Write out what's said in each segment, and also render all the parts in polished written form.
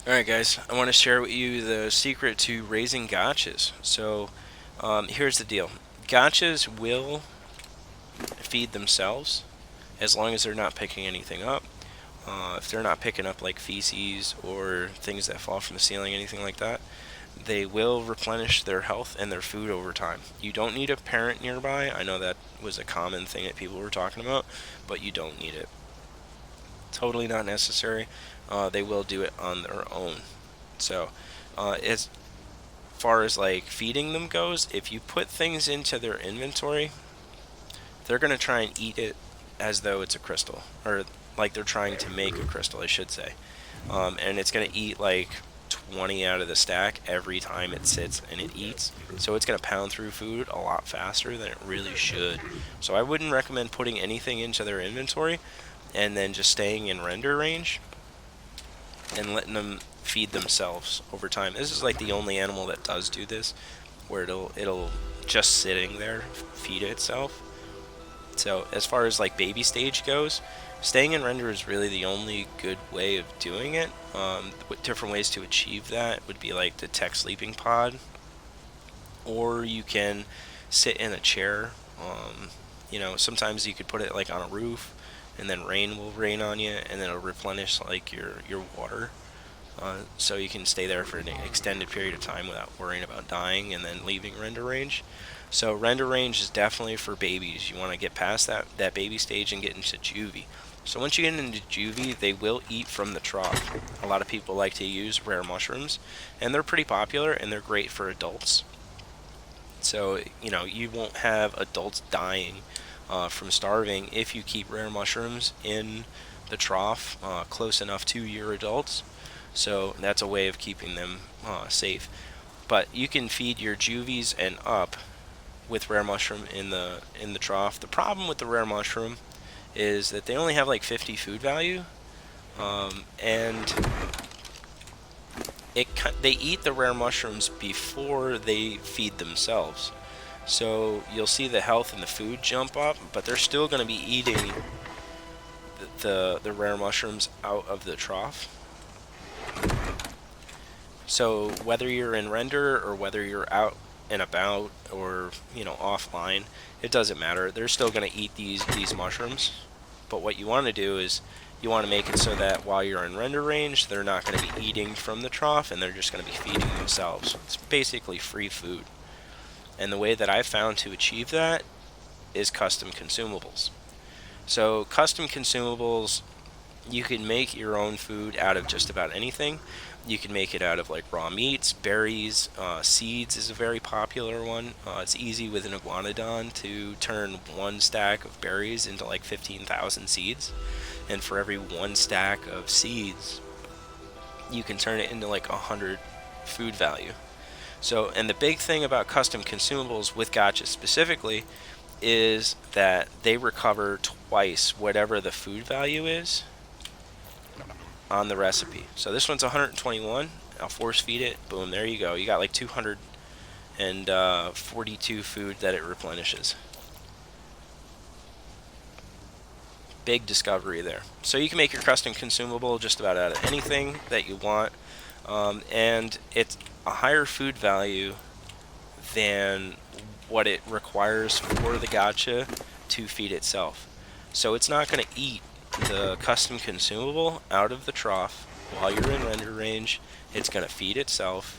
Alright guys, I want to share with you the secret to raising gachas. Here's the deal. Gachas will feed themselves as long as they're not picking anything up. If they're not picking up like feces or things that fall from the ceiling, anything like that, they will replenish their health and their food over time. You don't need a parent nearby. I know that was a common thing that people were talking about, but you don't need it. Totally not necessary. They will do it on their own. As far as like feeding them goes, if you put things into their inventory, they're going to try and eat it as though it's a crystal, or like they're trying to make a crystal, I should say. And it's going to eat like 20 out of the stack every time it sits and it eats. So it's going to pound through food a lot faster than it really should. So I wouldn't recommend putting anything into their inventory and then just staying in render range and letting them feed themselves over time. This is like the only animal that does do this, where it'll just sitting there feed itself. So as far as like baby stage goes, staying in render is really the only good way of doing it. Different ways to achieve that would be like the tech sleeping pod, or you can sit in a chair. Sometimes you could put it like on a roof, and then rain will rain on you, and then it'll replenish like your water. So you can stay there for an extended period of time without worrying about dying and then leaving render range. So render range is definitely for babies. You want to get past that baby stage and get into juvie. So once you get into juvie, they will eat from the trough. A lot of people like to use rare mushrooms, and they're pretty popular and they're great for adults. So you won't have adults dying from starving if you keep rare mushrooms in the trough close enough to your adults. So that's a way of keeping them safe. But you can feed your juvies and up with rare mushroom in the trough. The problem with the rare mushroom is that they only have like 50 food value, and they eat the rare mushrooms before they feed themselves. So you'll see the health and the food jump up, but they're still going to be eating the rare mushrooms out of the trough. So whether you're in render or whether you're out and about or offline, it doesn't matter. They're still going to eat these mushrooms. But what you want to do is you want to make it so that while you're in render range, they're not going to be eating from the trough and they're just going to be feeding themselves. It's basically free food. And the way that I've found to achieve that is custom consumables. So custom consumables, you can make your own food out of just about anything. You can make it out of like raw meats, berries, seeds is a very popular one. It's easy with an iguanodon to turn one stack of berries into like 15,000 seeds. And for every one stack of seeds, you can turn it into like 100 food value. So, and the big thing about custom consumables with gachas specifically is that they recover twice whatever the food value is on the recipe. So this one's 121. I'll force feed it. Boom, there you go. You got like 242 food that it replenishes. Big discovery there. So you can make your custom consumable just about out of anything that you want. And it's a higher food value than what it requires for the gacha to feed itself. So it's not going to eat the custom consumable out of the trough while you're in render range. It's going to feed itself,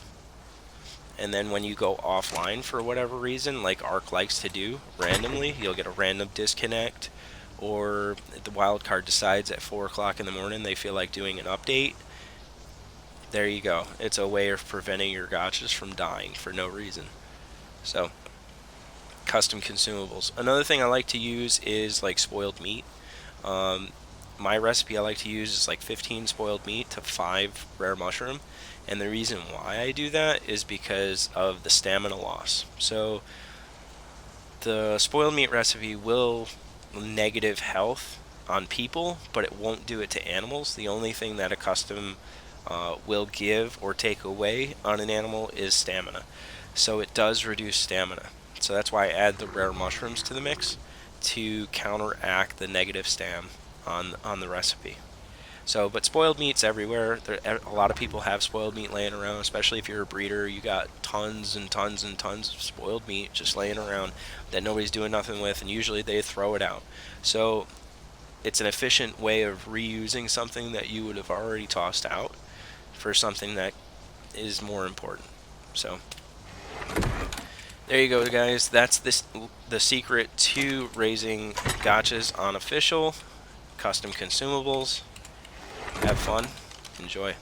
and then when you go offline for whatever reason, like Arc likes to do randomly, you'll get a random disconnect, or the wildcard decides at 4 o'clock in the morning they feel like doing an update. There you go. It's a way of preventing your gachas from dying for no reason. So custom consumables. Another thing I like to use is like spoiled meat. My recipe I like to use is like 15 spoiled meat to 5 rare mushroom, and the reason why I do that is because of the stamina loss. So the spoiled meat recipe will negative health on people, but it won't do it to animals. The only thing that a custom will give or take away on an animal is stamina. So it does reduce stamina. So that's why I add the rare mushrooms to the mix to counteract the negative stam on the recipe. So, but spoiled meat's everywhere. A lot of people have spoiled meat laying around, especially if you're a breeder. You got tons and tons and tons of spoiled meat just laying around that nobody's doing nothing with, and usually they throw it out. So it's an efficient way of reusing something that you would have already tossed out for something that is more important. So there you go, guys. That's the secret to raising gachas on official custom consumables. Have fun. Enjoy.